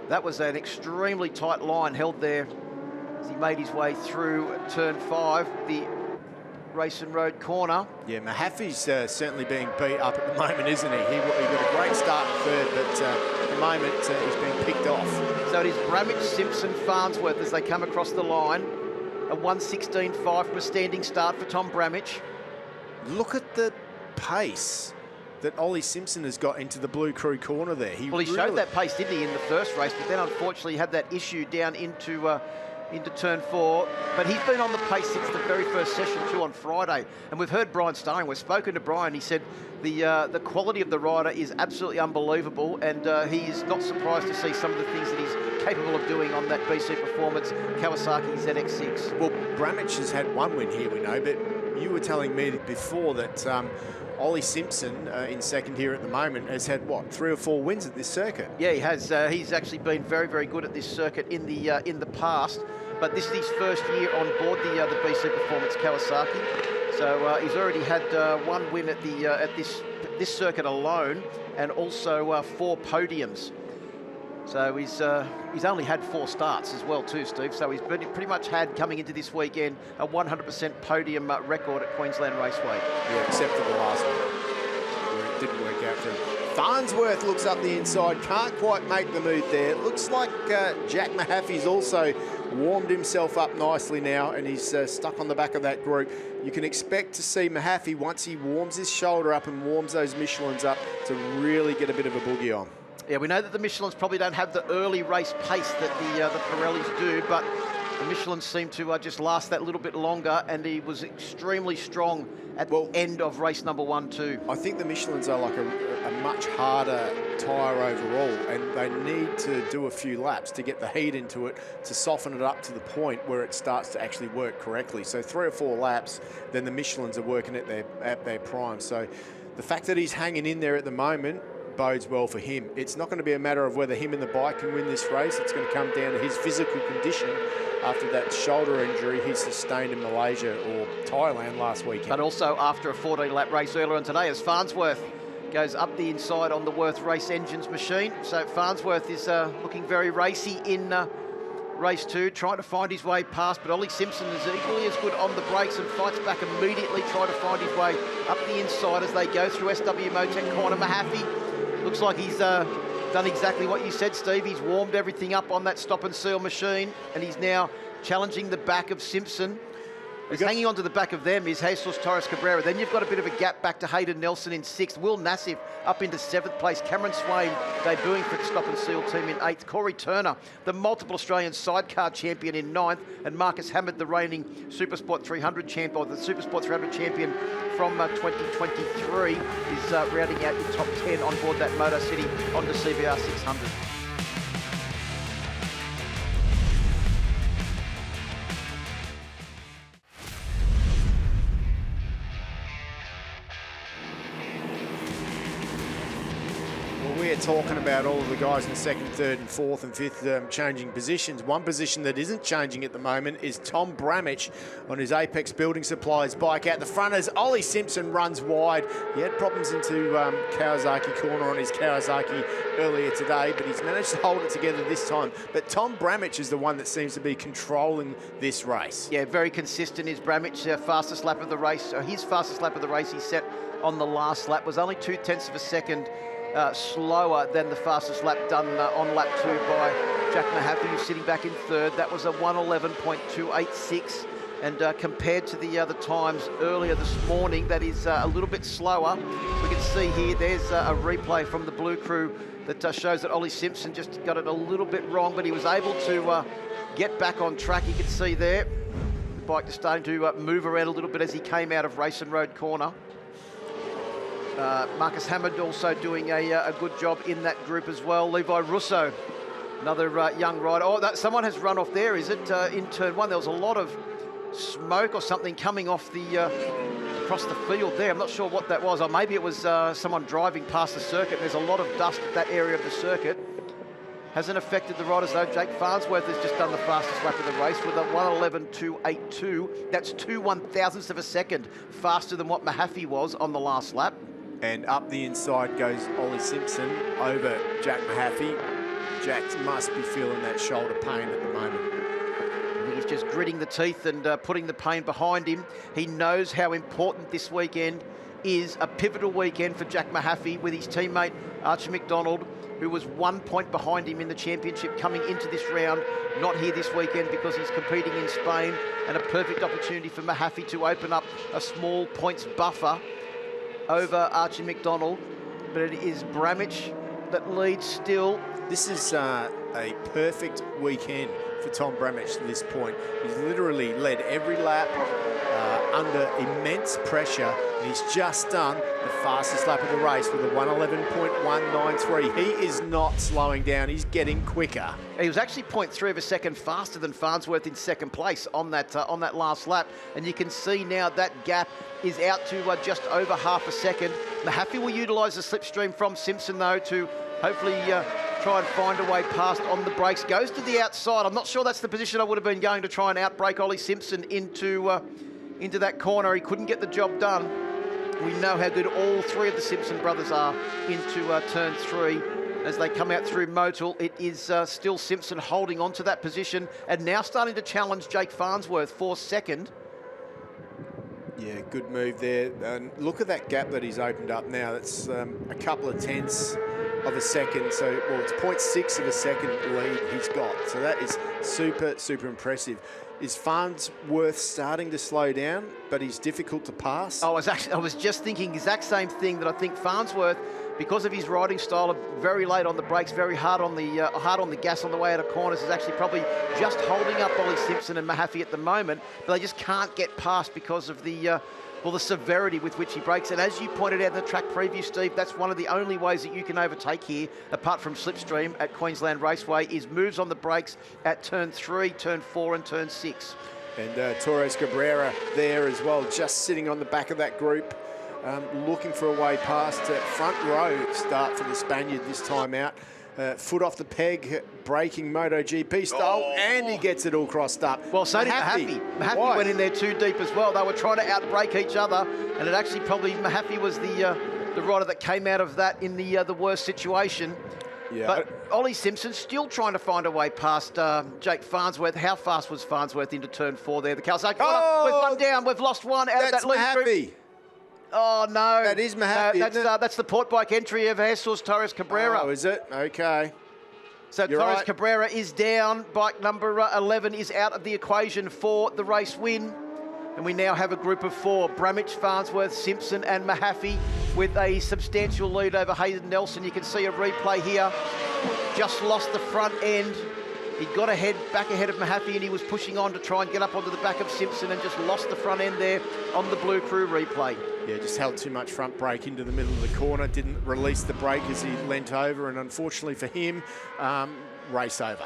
That was an extremely tight line held there as he made his way through turn 5, the Race and Road corner. Yeah, Mahaffey's certainly being beat up at the moment, isn't he? He got a great start in 3rd, but at the moment he's being picked off. So it is Bramich, Simpson, Farnsworth as they come across the line. A 1:16.5 from a standing start for Tom Bramich. Look at the pace that Ollie Simpson has got into the Blue Crew corner there. Well, he showed that pace, didn't he, in the first race, but then unfortunately had that issue down into turn 4. But he's been on the pace since the very first session too on Friday. And we've heard Brian Starring. We've spoken to Brian. He said the quality of the rider is absolutely unbelievable, and he is not surprised to see some of the things that he's capable of doing on that BC Performance Kawasaki ZX6. Well, Bramich has had 1 win here, we know, but you were telling me before that Ollie Simpson in second here at the moment has had, what, 3 or 4 wins at this circuit? Yeah, he has. He's actually been very, very good at this circuit in the past, but this is his first year on board the BC Performance Kawasaki. So he's already had 1 win at this circuit alone, and also 4 podiums. So he's only had 4 starts as well too, Steve. So he's pretty much had, coming into this weekend, a 100% podium record at Queensland Raceway. Yeah, except for the last one, where it didn't work out for him. Farnsworth looks up the inside, can't quite make the move there. It looks like Jack Mahaffey's also warmed himself up nicely now, and he's stuck on the back of that group. You can expect to see Mahaffey, once he warms his shoulder up and warms those Michelins up, to really get a bit of a boogie on. Yeah, we know that the Michelins probably don't have the early race pace that the Pirellis do, but the Michelins seem to just last that little bit longer, and he was extremely strong at the end of race number 1 too. I think the Michelins are like a much harder tyre overall, and they need to do a few laps to get the heat into it, to soften it up to the point where it starts to actually work correctly. So 3 or 4 laps, then the Michelins are working at their prime. So the fact that he's hanging in there at the moment bodes well for him. It's not going to be a matter of whether him and the bike can win this race. It's going to come down to his physical condition after that shoulder injury he sustained in Malaysia or Thailand last weekend. But also after a 14-lap race earlier on today, as Farnsworth goes up the inside on the Worth Race Engines machine. So Farnsworth is looking very racy in race 2, trying to find his way past, but Ollie Simpson is equally as good on the brakes and fights back immediately, trying to find his way up the inside as they go through SW Motec corner. Mahaffey looks like he's done exactly what you said, Steve. He's warmed everything up on that stop and seal machine, and he's now challenging the back of Simpson. hanging on to the back of them is Jesus Torres Cabrera. Then you've got a bit of a gap back to Hayden Nelson in 6th. Will Nassif up into 7th place. Cameron Swain debuting for the Stop and Seal team in 8th. Corey Turner, the multiple Australian sidecar champion, in 9th. And Marcus Hammond, the reigning Supersport 300 champion, or the Supersport 300 champion from 2023, is rounding out your top 10 on board that Motor City Honda CBR 600. We're talking about all of the guys in 2nd, 3rd and 4th and 5th changing positions. One position that isn't changing at the moment is Tom Bramich on his Apex Building Supplies bike. Out the front as Ollie Simpson runs wide. He had problems into Kawasaki corner on his Kawasaki earlier today, but he's managed to hold it together this time. But Tom Bramich is the one that seems to be controlling this race. Yeah, very consistent is Bramich. Fastest lap of the race. His fastest lap of the race he set on the last lap was only 0.2 of a second slower than the fastest lap done on lap 2 by Jack Mahaffey, who's sitting back in 3rd. That was a 1:11.286, and compared to the other times earlier this morning, that is a little bit slower. We can see here, there's a replay from the Blue Crew that shows that Ollie Simpson just got it a little bit wrong, but he was able to get back on track. You can see there, the bike just starting to move around a little bit as he came out of Race and Road corner. Marcus Hammond also doing a good job in that group as well. Levi Russo, another young rider. Oh, someone has run off there, is it? In turn 1, there was a lot of smoke or something coming off the across the field there. I'm not sure what that was. Or maybe it was someone driving past the circuit. There's a lot of dust at that area of the circuit. Hasn't affected the riders though. Jake Farnsworth has just done the fastest lap of the race with a 1:11.282. That's 2/1000ths of a second faster than what Mahaffey was on the last lap. And up the inside goes Ollie Simpson over Jack Mahaffey. Jack must be feeling that shoulder pain at the moment. I think he's just gritting the teeth and putting the pain behind him. He knows how important this weekend is, a pivotal weekend for Jack Mahaffey with his teammate Archie McDonald, who was 1 point behind him in the championship coming into this round. Not here this weekend because he's competing in Spain, and a perfect opportunity for Mahaffey to open up a small points buffer over Archie McDonald, but it is Bramich that leads still. This is a perfect weekend for Tom Bramich at this point. He's literally led every lap under immense pressure, and he's just done the fastest lap of the race with a 1:11.193. He is not slowing down, he's getting quicker. He was actually 0.3 of a second faster than Farnsworth in 2nd place on that last lap, and you can see now that gap is out to just over half a second. Mahaffey will utilise the slipstream from Simpson though to hopefully try and find a way past on the brakes. Goes to the outside. I'm not sure that's the position I would have been going to try and outbrake Ollie Simpson into that corner. He couldn't get the job done. We know how good all 3 of the Simpson brothers are into turn 3. As they come out through Motul, it is still Simpson holding on to that position and now starting to challenge Jake Farnsworth for 2nd. Yeah, good move there. And look at that gap that he's opened up now. That's a couple of tenths of a second. So, well, it's 0.6 of a second lead he's got. So that is super, super impressive. Is Farnsworth starting to slow down, but he's difficult to pass? I was just thinking the exact same thing, that I think Farnsworth, because of his riding style, very late on the brakes, very hard on the gas on the way out of corners, is actually probably just holding up Ollie Simpson and Mahaffey at the moment, but they just can't get past because of the severity with which he brakes. And as you pointed out in the track preview, Steve, that's one of the only ways that you can overtake here, apart from slipstream at Queensland Raceway, is moves on the brakes at turn 3, turn 4 and turn 6. And Torres Cabrera there as well, just sitting on the back of that group, looking for a way past. Front row start for the Spaniard this time out. Foot off the peg, braking MotoGP style, and he gets it all crossed up. Well, so did Mahaffey. Mahaffey went in there too deep as well. They were trying to outbrake each other, and it actually probably, Mahaffey was the rider that came out of that in the worst situation. Yeah. But Ollie Simpson still trying to find a way past Jake Farnsworth. How fast was Farnsworth into turn 4 there? The Kawasaki corner, we've one down, we've lost one out of that lead group. Oh, no. That is Mahaffey, that's the port bike entry of Jesus Torres Cabrera. Oh, is it? Okay. So Torres Cabrera is down. Bike number 11 is out of the equation for the race win. And we now have a group of 4, Bramich, Farnsworth, Simpson and Mahaffey, with a substantial lead over Hayden Nelson. You can see a replay here. Just lost the front end. He got back ahead of Mahaffey, and he was pushing on to try and get up onto the back of Simpson and just lost the front end there on the Blue Crew replay. Yeah, just held too much front brake into the middle of the corner, didn't release the brake as he leant over, and unfortunately for him, race over.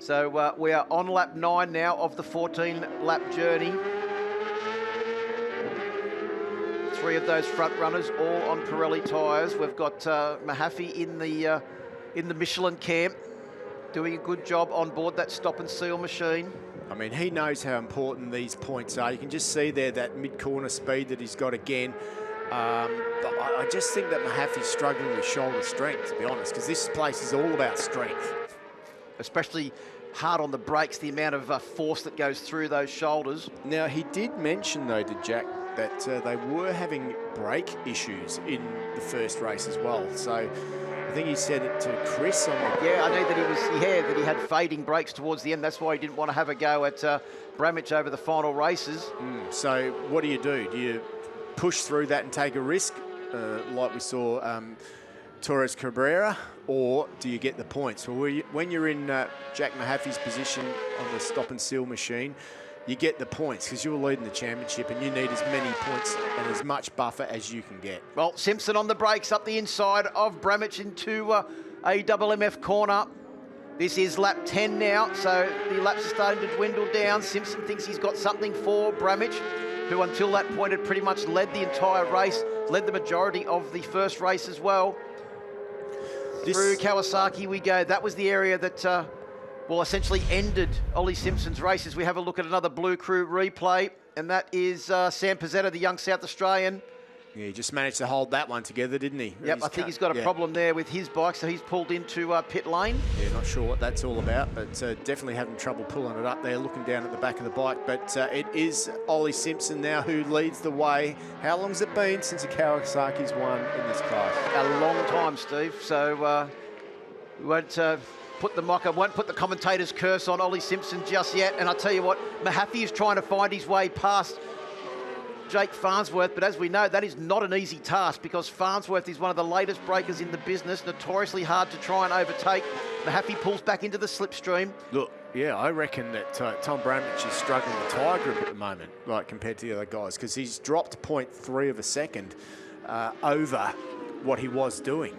So we are on lap 9 now of the 14-lap journey. 3 of those front runners all on Pirelli tyres. We've got Mahaffey in the Michelin camp, doing a good job on board that stop and seal machine. I mean, he knows how important these points are. You can just see there that mid-corner speed that he's got again. But I just think that Mahaffey's struggling with shoulder strength, to be honest, because this place is all about strength. Especially hard on the brakes, the amount of force that goes through those shoulders. Now, he did mention, though, to Jack, that they were having brake issues in the first race as well. So I think he said it to Chris on the... Yeah, I know that that he had fading brakes towards the end. That's why he didn't want to have a go at Bramich over the final races. So what do? Do you push through that and take a risk, like we saw Torres Cabrera, or do you get the points? Well, when you're in Jack Mahaffey's position on the stop and seal machine, you get the points because you're leading the championship and you need as many points and as much buffer as you can get. Well, Simpson on the brakes up the inside of Bramich into a WMF corner. This is lap 10 now, so the laps are starting to dwindle down. Simpson thinks he's got something for Bramich, who until that point had pretty much led the entire race, led the majority of the first race as well. Through Kawasaki we go. That was the area that essentially ended Ollie Simpson's race. As we have a look at another Blue Crew replay, and that is Sam Pizzetta, the young South Australian. Yeah, he just managed to hold that one together, didn't he? Yep, I think he's got a problem there with his bike, so he's pulled into pit lane. Yeah, not sure what that's all about, but definitely having trouble pulling it up there, looking down at the back of the bike. But it is Ollie Simpson now who leads the way. How long's it been since a Kawasaki's won in this class? A long time, Steve. So we won't put the commentator's curse on Ollie Simpson just yet. And I tell you what, Mahaffey is trying to find his way past Jake Farnsworth, but as we know, that is not an easy task because Farnsworth is one of the latest breakers in the business, notoriously hard to try and overtake. Mahaffey pulls back into the slipstream. Look, yeah, I reckon that Tom Bramich is struggling with tyre grip at the moment, like compared to the other guys, because he's dropped 0.3 of a second over what he was doing.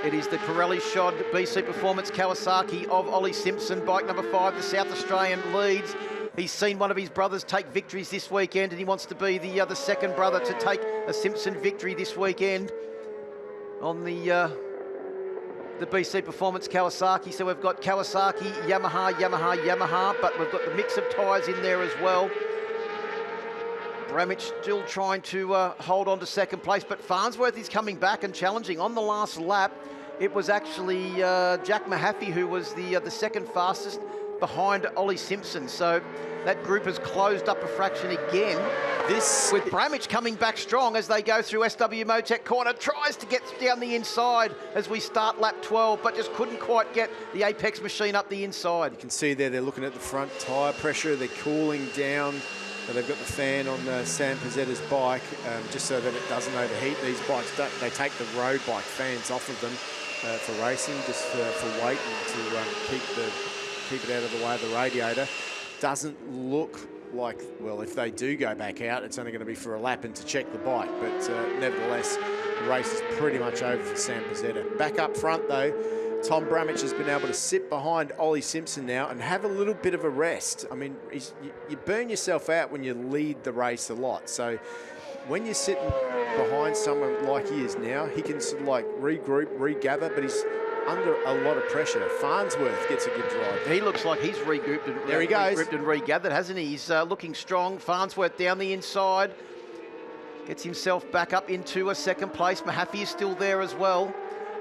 It is the Pirelli shod BC Performance Kawasaki of Ollie Simpson, bike number 5, the South Australian leads. He's seen one of his brothers take victories this weekend, and he wants to be the second brother to take a Simpson victory this weekend on the BC Performance Kawasaki. So we've got Kawasaki, Yamaha, but we've got the mix of tyres in there as well. Bramich still trying to hold on to second place, but Farnsworth is coming back and challenging. On the last lap, it was actually Jack Mahaffey who was the second fastest behind Ollie Simpson. So that group has closed up a fraction again. This with Bramich coming back strong as they go through SW Motec corner, tries to get down the inside as we start lap 12, but just couldn't quite get the Apex machine up the inside. You can see there they're looking at the front tyre pressure, they're cooling down. They've got the fan on Sam Pizzetta's bike just so that it doesn't overheat. These bikes, they take the road bike fans off of them for racing, just for weight and to keep it out of the way of the radiator. Doesn't look like, well, if they do go back out, it's only going to be for a lap and to check the bike. But nevertheless, the race is pretty much over for Sam Pizzetta. Back up front, though, Tom Bramich has been able to sit behind Ollie Simpson now and have a little bit of a rest. I mean, you burn yourself out when you lead the race a lot. So when you're sitting behind someone like he is now, he can sort of like regroup, regather, but he's under a lot of pressure. Farnsworth gets a good drive. He looks like he's regrouped and there he goes. Regrouped and regathered, hasn't he? He's looking strong. Farnsworth down the inside. Gets himself back up into a second place. Mahaffey is still there as well.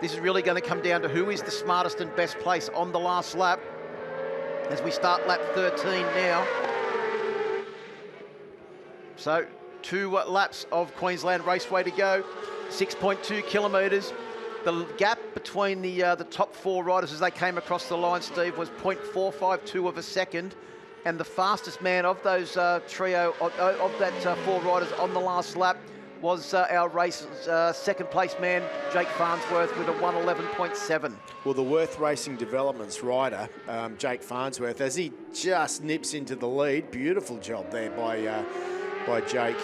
This is really going to come down to who is the smartest and best place on the last lap as we start lap 13 now. So 2 laps of Queensland Raceway to go, 6.2 kilometres. The gap between the top 4 riders as they came across the line, Steve, was 0.452 of a second. And the fastest man of those trio, of that 4 riders on the last lap was our race's second place man, Jake Farnsworth, with a 1:11.7. Well, the Worth Racing Developments rider, Jake Farnsworth, as he just nips into the lead, beautiful job there by Jake.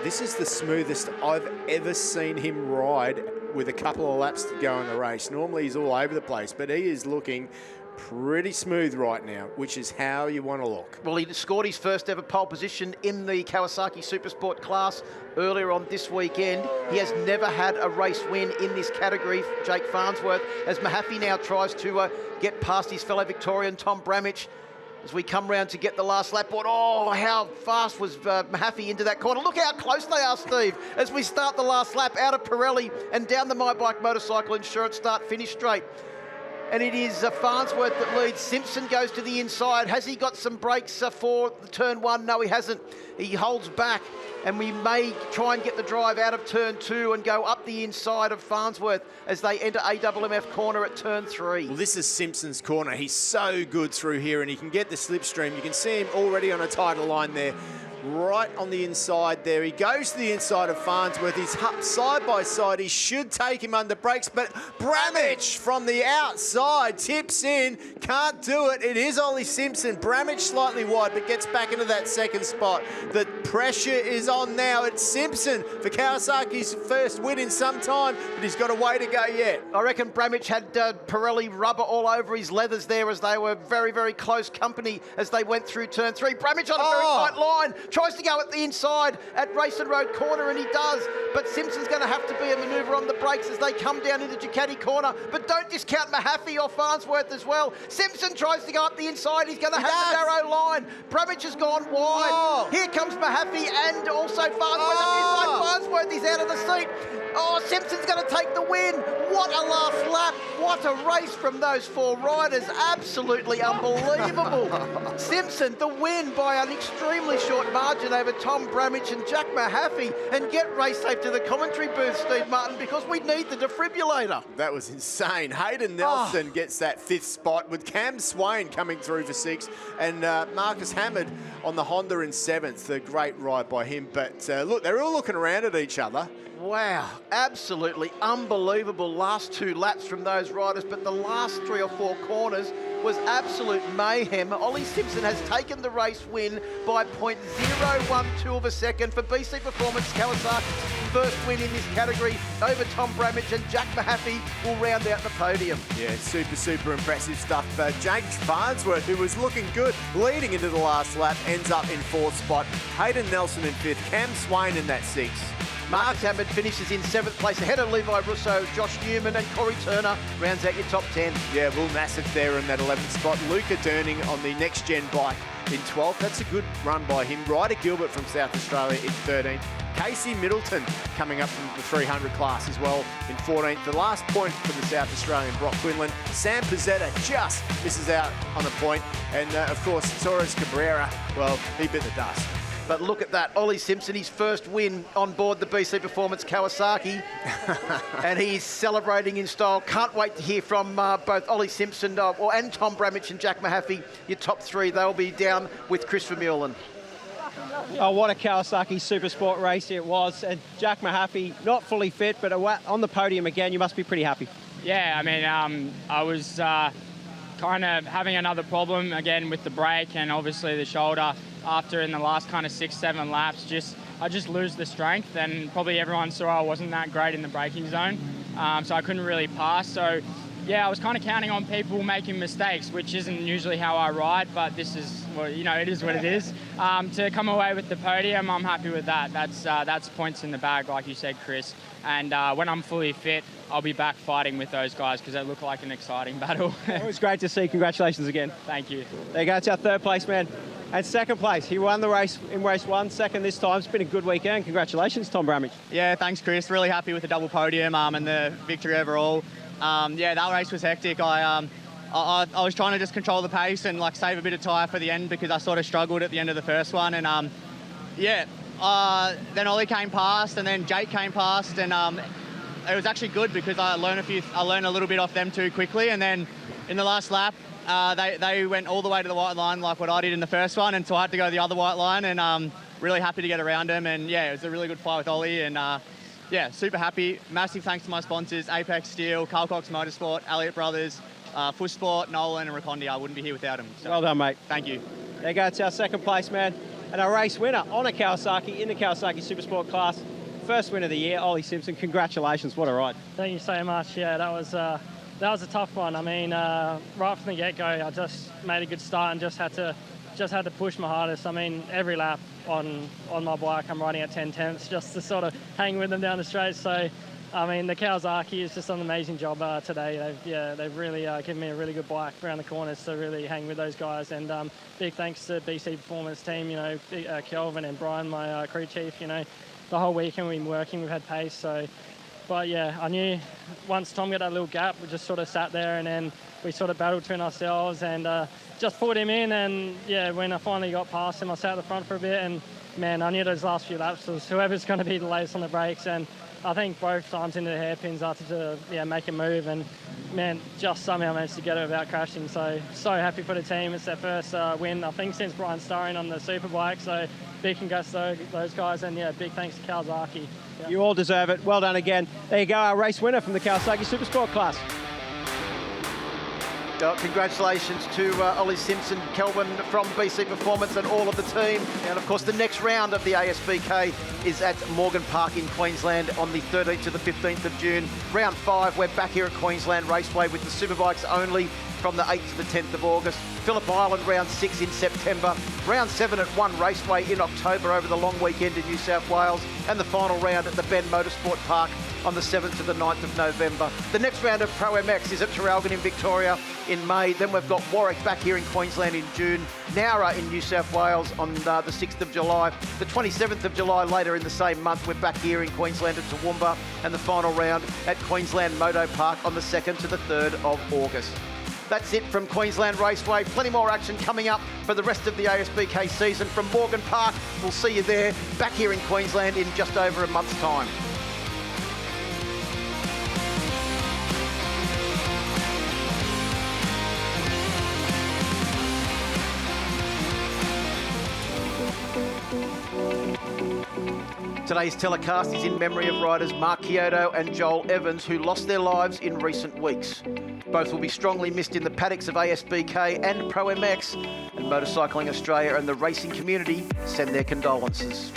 This is the smoothest I've ever seen him ride with a couple of laps to go in the race. Normally he's all over the place, but he is looking pretty smooth right now, which is how you want to look. Well, he scored his first ever pole position in the Kawasaki Supersport class earlier on this weekend. He has never had a race win in this category, Jake Farnsworth, as Mahaffey now tries to get past his fellow Victorian, Tom Bramich, as we come round to get the last lap board. Oh, how fast was Mahaffey into that corner. Look how close they are, Steve, as we start the last lap out of Pirelli and down the My Bike Motorcycle Insurance start-finish straight. And it is Farnsworth that leads. Simpson goes to the inside. Has he got some brakes for the turn 1? No, he hasn't. He holds back, and we may try and get the drive out of turn 2 and go up the inside of Farnsworth as they enter AWMF corner at turn 3. Well, this is Simpson's corner. He's so good through here, and he can get the slipstream. You can see him already on a tighter line there. Right on the inside there. He goes to the inside of Farnsworth. He's side by side. He should take him under brakes, but Bramich from the outside tips in. Can't do it. It is Ollie Simpson. Bramich slightly wide, but gets back into that second spot. The pressure is on now. It's Simpson for Kawasaki's first win in some time, but he's got a way to go yet. I reckon Bramich had Pirelli rubber all over his leathers there as they were very, very close company as they went through turn 3. Bramich on a very tight line. Tries to go at the inside at Race and Road corner, and he does. But Simpson's going to have to be a manoeuvre on the brakes as they come down into Ducati corner. But don't discount Mahaffey or Farnsworth as well. Simpson tries to go up the inside. He's going to have the narrow line. Bramich has gone wide. Here comes Mahaffey and also Farnsworth. Inside Farnsworth is out of the seat. Oh, Simpson's going to take the win. What a last lap. What a race from those 4 riders. Absolutely unbelievable. Simpson, the win by an extremely short margin over Tom Bramich and Jack Mahaffey. And get race safe to the commentary booth, Steve Martin, because we need the defibrillator. That was insane. Hayden Nelson gets that 5th spot with Cam Swain coming through for 6th and Marcus Hammond on the Honda in 7th. A great ride by him. But look, they're all looking around at each other. Wow, absolutely unbelievable last 2 laps from those riders, but the last 3 or 4 corners was absolute mayhem. Ollie Simpson has taken the race win by 0.012 of a second for BC Performance Kawasaki's first win in this category over Tom Bramich, and Jack Mahaffey will round out the podium. Yeah, super impressive stuff. Jake Farnsworth, who was looking good leading into the last lap, ends up in 4th spot. Hayden Nelson in 5th, Cam Swain in that 6th. Marcus Hammond finishes in 7th place ahead of Levi Russo, Josh Newman and Corey Turner rounds out your top 10. Yeah, Will Nassif there in that 11th spot. Luca Durning on the next gen bike in 12th. That's a good run by him. Ryder Gilbert from South Australia in 13th. Casey Middleton coming up from the 300 class as well in 14th. The last point for the South Australian, Brock Quinlan. Sam Pizzetta just misses out on a point. And of course, Torres Cabrera, well, he bit the dust. But look at that, Ollie Simpson, his first win on board the BC Performance Kawasaki. And he's celebrating in style. Can't wait to hear from both Ollie Simpson and Tom Bramich and Jack Mahaffey. Your top 3, they'll be down with Chris Vermeulen. Oh, what a Kawasaki Supersport race it was. And Jack Mahaffey, not fully fit, but on the podium again. You must be pretty happy. Yeah, I mean, I was kind of having another problem again with the brake and obviously the shoulder. After in the last kind of 6-7 laps, I just lose the strength, and probably everyone saw I wasn't that great in the braking zone, so I couldn't really pass. So yeah, I was kind of counting on people making mistakes, which isn't usually how I ride, but this is, well, you know, it is what it is. To come away with the podium, I'm happy with that. That's points in the bag, like you said, Chris. And when I'm fully fit, I'll be back fighting with those guys because they look like an exciting battle. It was great to see. Congratulations again. Thank you. There you go. It's our 3rd place man. And 2nd place, he won the race in race 1, 2nd this time. It's been a good weekend. Congratulations, Tom Bramich. Yeah, thanks, Chris. Really happy with the double podium and the victory overall. Yeah, that race was hectic. I was trying to just control the pace and like save a bit of tyre for the end because I sort of struggled at the end of the first one. And then Ollie came past, and then Jake came past, and it was actually good because I learned a little bit off them too quickly. And then in the last lap, They went all the way to the white line like what I did in the first one, and so I had to go the other white line, and really happy to get around them. And yeah, it was a really good fight with Ollie, and yeah, super happy. Massive thanks to my sponsors, Apex Steel, Carl Cox Motorsport, Elliott Brothers, Fusport, Nolan and Racondi. I wouldn't be here without them. So, well done, mate. Thank you. There you go, it's our second place, man. And our race winner on a Kawasaki, in the Kawasaki Supersport class. First win of the year, Ollie Simpson. Congratulations, what a ride. Thank you so much. Yeah, that was a tough one. I mean, right from the get-go, I just made a good start and just had to push my hardest. I mean, every lap on my bike, I'm riding at 10 tenths just to sort of hang with them down the straight. So, I mean, the Kawasaki has just done an amazing job today. They've really given me a really good bike around the corners to really hang with those guys. And big thanks to BC Performance team, you know, Kelvin and Brian, my crew chief. You know, the whole weekend we've been working, we've had pace. So, but yeah, I knew once Tom got that little gap, we just sort of sat there and then we sort of battled between ourselves and just put him in. And yeah, when I finally got past him, I sat at the front for a bit and man, I knew those last few laps was whoever's going to be the latest on the brakes. And I think both times into the hairpins after to make a move and man, just somehow managed to get it without crashing. So happy for the team. It's their first win, I think, since Brian starring on the Superbike. So big congrats to those guys and yeah, big thanks to Kawasaki. Yeah. You all deserve it. Well done again. There you go, our race winner from the Kawasaki Supersport class. Congratulations to Ollie Simpson, Kelvin from BC Performance and all of the team. And of course the next round of the ASBK is at Morgan Park in Queensland on the 13th to the 15th of June. Round 5, we're back here at Queensland Raceway with the Superbikes only from the 8th to the 10th of August. Phillip Island round 6 in September. Round 7 at One Raceway in October over the long weekend in New South Wales. And the final round at the Ben Motorsport Park on the 7th to the 9th of November. The next round of ProMX is at Traralgon in Victoria in May. Then we've got Warwick back here in Queensland in June. Nowra in New South Wales on the 6th of July. The 27th of July later in the same month, we're back here in Queensland at Toowoomba. And the final round at Queensland Moto Park on the 2nd to the 3rd of August. That's it from Queensland Raceway. Plenty more action coming up for the rest of the ASBK season from Morgan Park. We'll see you there, back here in Queensland in just over a month's time. Today's telecast is in memory of riders Mark Chiodo and Joel Evans, who lost their lives in recent weeks. Both will be strongly missed in the paddocks of ASBK and ProMX, and Motorcycling Australia and the racing community send their condolences.